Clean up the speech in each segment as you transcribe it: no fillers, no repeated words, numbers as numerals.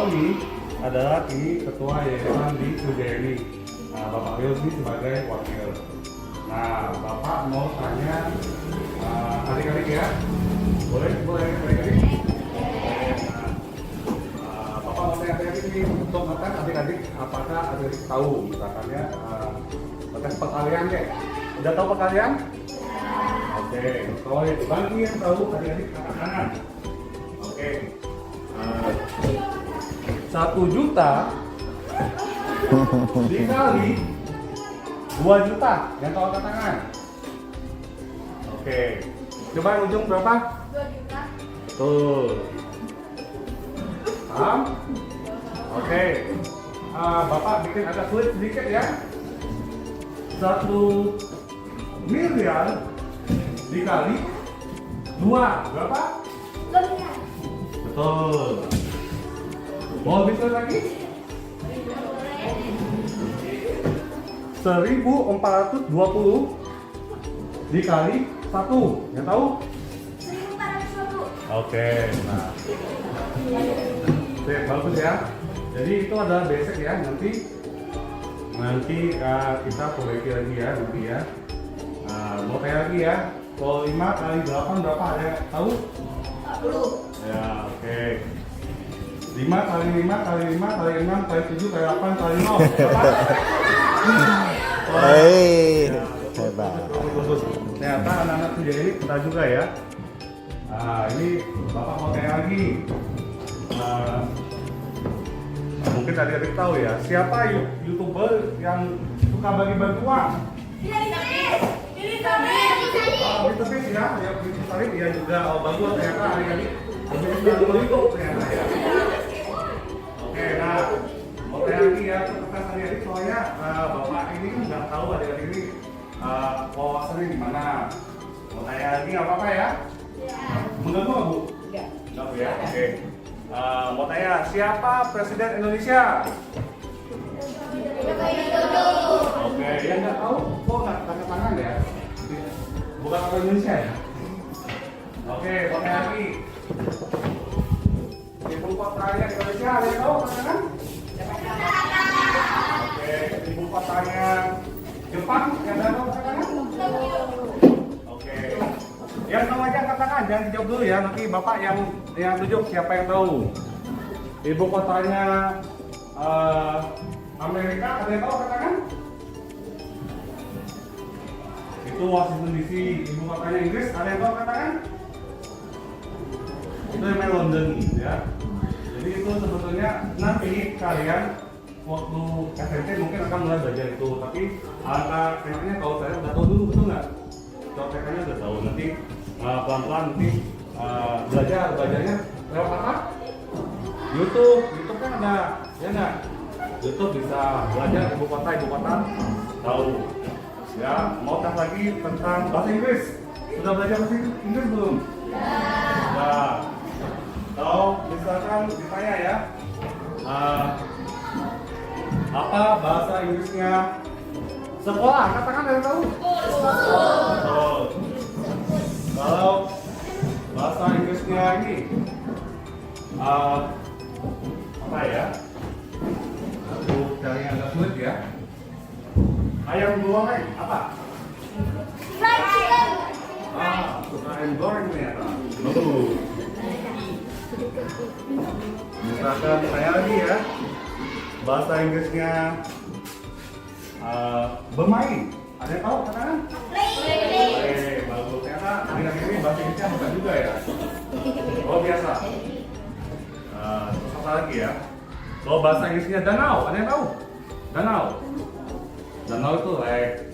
Tony adalah ini ketua yayasan di Sriwijaya ini. Nah, Bapak Rio ini sebagai wakil. Nah, Bapak mau tanya adik-adik ya? Boleh adik-adik? Bapak mau tanya ini untuk ngetes adik-adik, apakah adik-adik tahu misalkannya ngetes perkalian ya? Udah tahu perkalian? Oke, kalau bagi yang tahu adik-adik angkat tangan. Oke. 1 juta dikali 2 juta, yang tahu angkat tangan. Oke. Coba ujung berapa? 2 juta. Tuh. Paham? Oke. Bapak bikin agak sulit sedikit ya. 1 miliar dikali 2 berapa? 2 miliar. Betul. Mau lebih sulit lagi? 1420 dikali 1, yang tahu? 1420. Oke, nah. Oke, bagus ya. Jadi itu adalah basic ya. Nanti kita perbaiki lagi ya nanti ya. Mau tanya lagi ya. Kalau 5 kali 8 berapa? Ada yang tahu? 40. Ya, oke. 5 kali 5 kali 5 kali 6 kali 7 kali 8 kali 0. Hei, Ya, hebat. bagus. Ternyata anak-anak Sriwijaya ini kita juga ya. Ini Bapak mau tanya lagi. Mungkin adik-adik tahu ya, siapa YouTuber yang suka bagi-bagi uang? Bisa ya, ya Salib ya juga. Oh, bagus ternyata adik-adik lebih itu ternyata ya. Oke, nah mau tanya lagi ya tentang adik-adik soalnya Bapak ini kan nggak tahu adik-adik ini wawasannya gimana. Mau tanya lagi nggak apa-apa ya? Mengganggu nggak Bu? Enggak Bu ya, oke. Mau tanya, siapa Presiden Indonesia? Oke, yang nggak tahu, kok nggak tanda tangan ya? Bukan orang Indonesia ya? Oke, mau tanya lagi. Ibu kotanya Indonesia, ada yang tahu tanda tangan? Oke, ibu kotanya Jepang, yang nggak tahu tanda tangan? Oke. Yang tahu aja katakan, jangan dijawab dulu ya. Nanti Bapak yang tunjuk siapa yang tahu. Ibu kotanya Amerika, ada yang tahu katakan? Itu Washington DC. Ibu kotanya Inggris, ada yang tahu katakan? Itu namanya London ya. Jadi itu sebetulnya nanti kalian waktu SMP mungkin akan mulai belajar itu. Tapi angka TK-nya kalau saya udah tahu dulu, betul nggak? Kalau TK-nya udah tahu, nanti pelan-pelan nanti belajarnya lewat apa? YouTube kan ada, ya nggak? YouTube bisa belajar ibu kota tahu. Ya, mau tes lagi tentang bahasa Inggris. Sudah belajar bahasa Inggris belum? Nah, kalau misalkan ditanya ya, apa bahasa Inggrisnya sekolah? Katakan ada yang tahu? Betul. Kalau bahasa Inggrisnya ini apa ya? Aku cari yang agak sulit ya. Ayam goreng apa? Fried chicken. Suka ayam goreng ternyata. Bagus. Misalkan saya lagi ya, bahasa Inggrisnya bermain. Ada yang tahu katakan? Play. Bagus. Ternyata akhir-akhir ini bahasa Inggrisnya hebat juga ya. Oh biasa. Terus apa lagi ya? Kalau bahasa Inggrisnya danau, ada yang tahu? Danau itu lake.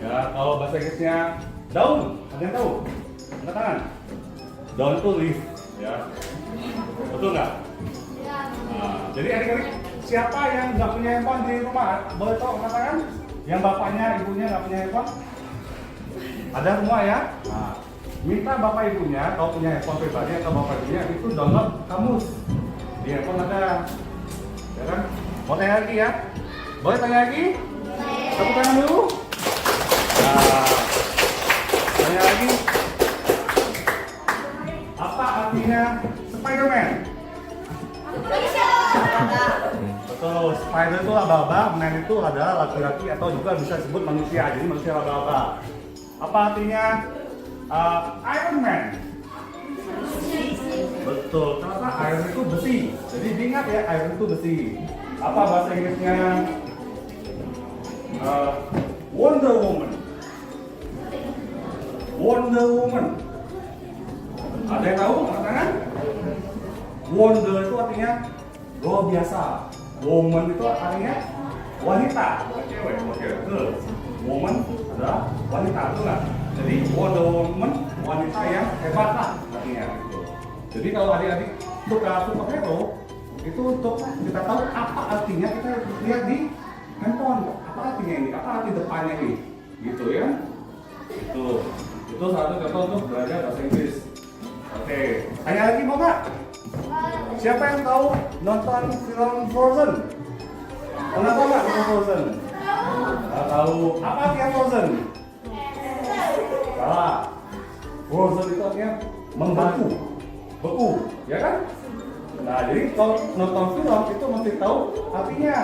Ya, kalau bahasa Inggrisnya daun, ada yang tahu? Angkat tangan. Daun itu leaf, ya. Betul nggak? Jadi adik-adik, siapa yang nggak punya handphone di rumah? Boleh tahu angkat tangan? Yang bapaknya, ibunya nggak punya handphone? Ada semua ya? Nah, minta bapak ibunya, kalau punya handphone pribadi atau bapak ibunya, itu download kamus. Di handphone ada. Ya kan? Mau tanya lagi ya? Boleh tanya lagi? Tepuk tangan dulu. Nah, tanya lagi. Apa artinya Spider-Man? Indonesia. Betul, spider itu laba-laba, man itu adalah laki-laki atau juga bisa disebut manusia, jadi manusia laba-laba. Apa artinya Iron Man? Betul, karena iron itu besi. Jadi diingat ya, iron itu besi. Apa bahasa Inggrisnya? Wonder Woman. Wonder Woman. Ada yang tahu angkat tangan? Wonder itu artinya luar biasa. Woman itu artinya wanita, cewek, oke, betul. Woman adalah wanita, betul nggak? Jadi Wonder Woman wanita yang hebat lah artinya. Gitu. Jadi kalau adik-adik suka superhero itu untuk kita tahu apa artinya, kita lihat di handphone. Apa artinya ini? Apa arti depannya ini? Gitu ya? Itu satu contoh untuk belajar bahasa Inggris. Oke, tanya lagi mau nggak? Siapa yang tahu nonton film Frozen? Pernah tahu nggak film Frozen? Nggak tahu. Apa artinya Frozen? Salah. Frozen itu artinya membeku, beku, ya kan? Nah, jadi kalau nonton film itu mesti tahu artinya.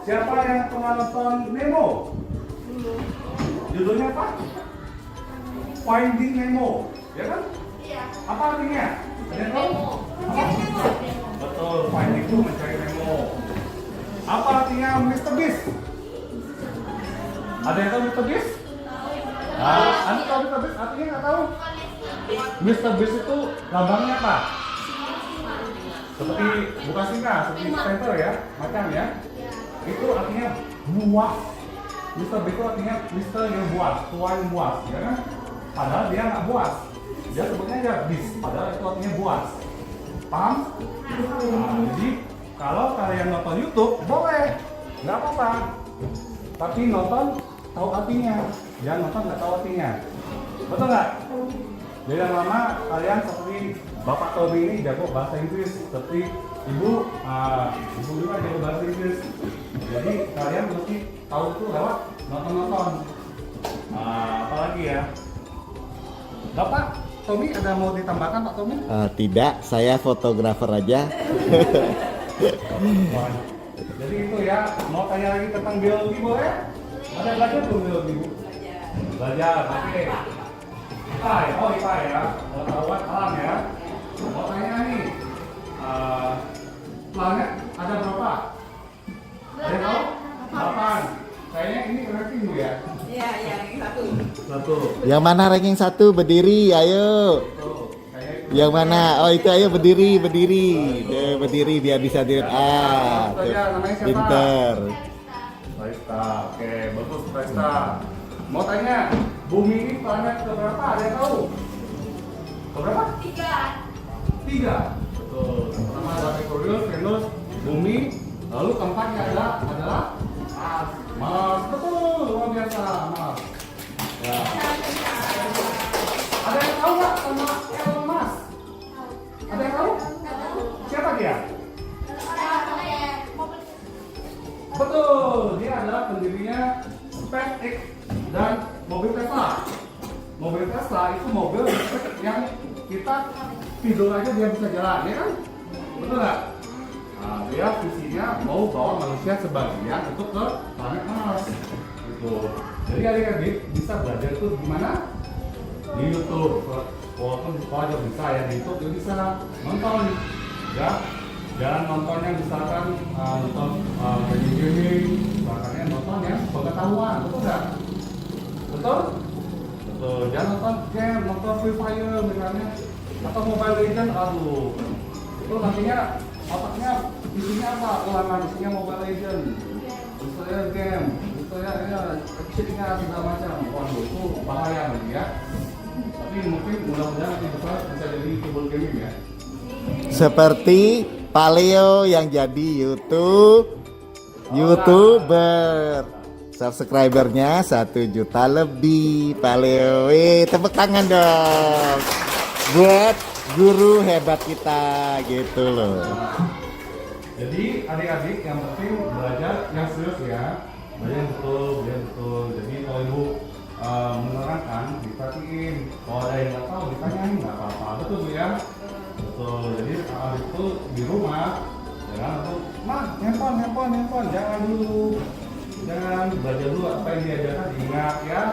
Siapa yang pernah nonton Nemo? Judulnya apa? Finding Nemo, ya kan? Apa artinya? Ada yang tahu? Betul, finding itu mencari Nemo. Apa artinya Mr. Beast? Ada yang tahu Mr. Beast? Anda tahu Mr. Beast? Artinya nggak tahu? Mr. Beast itu lambangnya apa? Seperti bukan singa, seperti center ya, macam ya. Itu artinya buas. Mr. Beast itu artinya Mr. yang buas, tuan yang buas, ya kan? Padahal dia nggak buas. Dia sebutnya aja Beast, padahal itu artinya buas. Paham? Nah, jadi kalau kalian nonton YouTube boleh, nggak apa-apa. Tapi nonton tahu artinya, jangan nonton nggak tahu artinya. Betul nggak? Jadi lama kalian seperti Bapak Tommy ini jago bahasa Inggris, seperti Ibu juga jago bahasa Inggris. Jadi kalian mesti tahu itu lewat nonton-nonton. Apalagi ya? Bapak Tommy ada mau ditambahkan Pak Tommy? Tidak, saya fotografer aja. Jadi itu ya, mau tanya lagi tentang biologi boleh? Ada belajar belum biologi Bu? Belajar, oke. IPA ya, oh IPA ya, pengetahuan alam ya. Mau tanya nih, planet ada berapa? Ada yang tahu? 8. Kayaknya ini ranking Bu ya? Iya, yang satu. Satu. Yang mana ranking 1? Berdiri, ayo. Tuh, kayaknya itu. Yang mana? Oh itu ayo berdiri. Berdiri biar bisa dilihat. Tuh. Pinter. Presta, oke, bagus Presta. Mau tanya, bumi ini planet keberapa? Ada yang tahu? Keberapa? 3. Betul. Pertama ada Merkurius, Venus, bumi. Lalu keempatnya adalah Mars. Mars, betul, luar biasa Mars. Ya. Ada yang tahu nggak sama Elon Musk? Ada yang tahu? Siapa dia? Betul, dia adalah pendirinya SpaceX dan mobil Tesla. Mobil Tesla itu mobil yang kita tidur aja dia bisa jalan, ya kan? Betul nggak? Nah, dia visinya mau bawa manusia sebagian untuk ke planet Mars. Gitu. Jadi adik-adik bisa belajar itu gimana? Di YouTube. Walaupun di sekolah juga bisa ya, di YouTube juga bisa nonton. Ya, jangan nontonnya misalkan nonton gaming, misalkan nonton yang pengetahuan, betul nggak? Betul? Betul. Jangan nonton game, nonton Free Fire misalnya, atau Mobile Legends, aduh. Itu nantinya otaknya isinya apa? Ulangan isinya Mobile Legends, misalnya game, misalnya ya actionnya segala macam. Waduh, itu bahaya nanti ya. Tapi mungkin mudah-mudahan nanti bisa jadi YouTuber gaming ya. Seperti Pak Leo yang jadi YouTuber. Subscribernya 1 juta lebih. Pak Leo, tepuk tangan dong buat guru hebat kita gitu loh. Jadi adik-adik yang penting belajar yang serius ya, belajar betul. Jadi kalau ibu menerangkan, diperhatiin. Kalau ada yang nggak tahu ditanyain, nggak apa-apa. Betul Bu ya? Betul. Jadi adik itu di rumah Ya, mah, handphone, jangan dulu. Jangan belajar dulu apa yang diajarkan, ingat ya.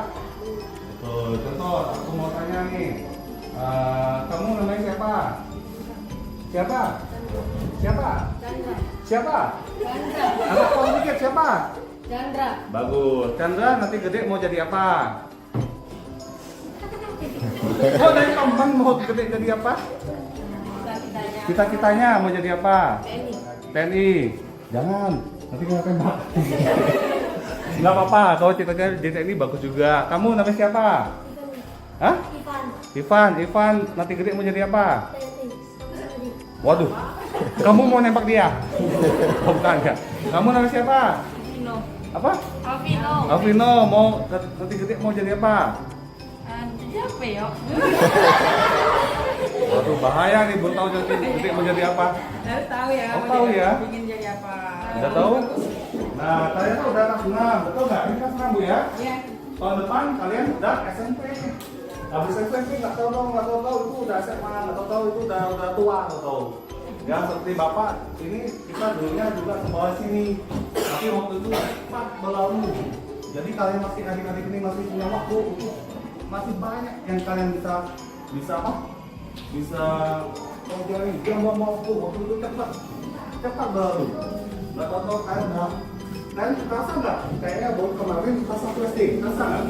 Betul, contoh, aku mau tanya nih. Kamu namanya siapa? Siapa? Siapa? Chandra. Siapa? Chandra. Anak kamu dikit siapa? Chandra. Bagus. Chandra nanti gede mau jadi apa? Oh, dari kapan mau gede jadi apa? Cita-citanya. Cita-citanya mau jadi apa? TNI. TNI. Jangan, nanti kena tembak. Nggak apa-apa, kalau cita-cita jadi TNI bagus juga. Kamu namanya siapa? Hah? Ivan, nanti gede mau jadi apa? Waduh, kamu mau nembak dia? Oh, bukan ya. Kamu namanya siapa? Alvino. Apa? Alvino. Alvino, mau nanti gede mau jadi apa? Jadi apa ya? Waduh, bahaya nih, belum tahu jadi gede mau jadi apa? Harus tahu ya. Oh, tahu ya? Ingin jadi apa? Udah tahu? Nah, kalian tuh udah kelas 6, betul nggak? Ini kelas 6 Bu ya? Iya. Tahun depan kalian udah SMP. Habis SMP nggak tahu itu udah SMA, nggak tahu itu udah tua tahu. Ya seperti bapak ini kita dulunya juga sekolah sini, tapi waktu itu cepat berlalu. Jadi kalian masih adik-adik ini masih punya waktu untuk masih banyak yang kalian bisa apa? Bisa pelajari. Dia mau waktu itu cepat berlalu. Nggak tahu kalian udah. Kalian terasa nggak? Kayaknya baru kemarin kelas 1 SD, terasa nggak?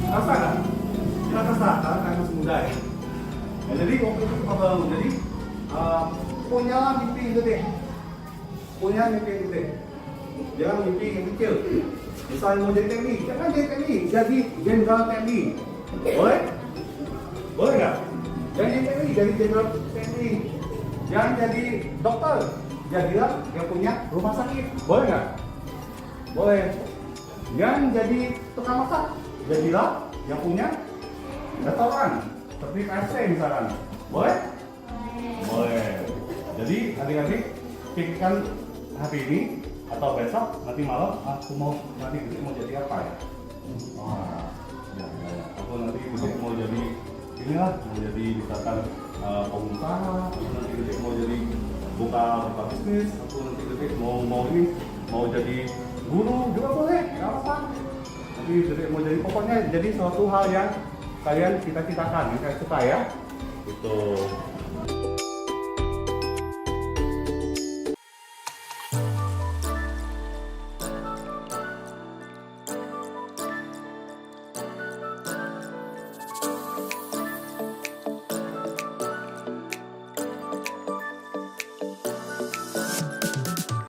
Terasa nggak? Kita terasa, karena kalian masih muda ya. Ya, jadi waktu itu cepat berlalu. Jadi punyalah mimpi yang gede. Punya mimpi yang gede. Jangan mimpi yang kecil. Misalnya mau jadi TNI, jangan jadi TNI, jadi jenderal TNI. Boleh? Boleh nggak? Jangan jadi TNI, jadi jenderal TNI. Jangan jadi dokter, jadilah yang punya rumah sakit. Boleh nggak? Boleh. Jangan jadi tukang masak, jadilah yang punya restoran seperti KFC misalkan. Boleh? Boleh. Jadi adik-adik pikirkan hari ini atau besok nanti malam aku mau nanti gede mau jadi apa ya? Wah, ya. Aku nanti gede mau jadi inilah, mau jadi misalkan pengusaha, aku nanti gede mau jadi buka bisnis, aku nanti gede mau jadi guru juga boleh, nggak apa-apa. Nanti gede mau jadi pokoknya jadi suatu hal yang kalian cita-citakan, yang kalian suka ya. Itu.